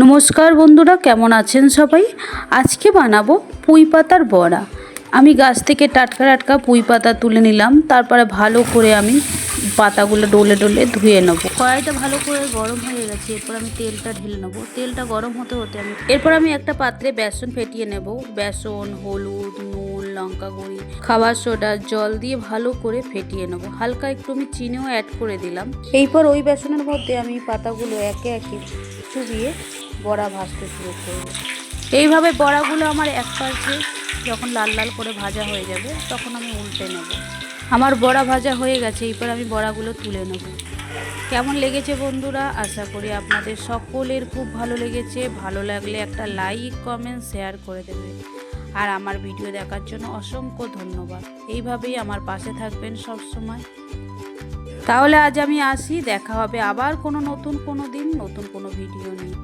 নমস্কার বন্ধুরা, কেমন আছেন সবাই। আজকে বানাবো পুঁই পাতার বড়া। আমি গাছ থেকে টাটকা টাটকা পুঁই পাতা তুলে নিলাম, তারপরে ভালো করে আমি পাতাগুলো ডলে ডলে ধুয়ে নেব। কড়াইটা ভালো করে গরম হয়ে গেছে, এরপর আমি তেলটা ঢেলে নেবো। তেলটা গরম হতে হতে এরপর আমি একটা পাত্রে বেসন ফেটিয়ে নেব। বেসন, হলুদ, নুন, লঙ্কা গুঁড়ি, খাবার সোডা, জল দিয়ে ভালো করে ফেটিয়ে নেব। হালকা একটু আমি চিনিও অ্যাড করে দিলাম। এরপর ওই বেসনের মধ্যে আমি পাতাগুলো একে একে চুবিয়ে বড়া ভাজতে শুরু করব। এইভাবে বড়াগুলো আমার এক পাশে যখন লাল লাল করে ভাজা হয়ে যাবে তখন আমি উল্টে নেব। আমার বড়া ভাজা হয়ে গেছে, এরপর আমি বড়াগুলো তুলে নেব। কেমন লেগেছে বন্ধুরা? আশা করি আপনাদের সকলের খুব ভালো লেগেছে। ভালো লাগলে একটা লাইক, কমেন্ট, শেয়ার করে দেবে। আর আমার ভিডিও দেখার জন্য অসংখ্য ধন্যবাদ। এইভাবেই আমার পাশে থাকবেন সব সময়। তাহলে আজ আমি আসি, দেখা হবে আবার কোনো নতুন কোনো দিন নতুন কোনো ভিডিও নিয়ে।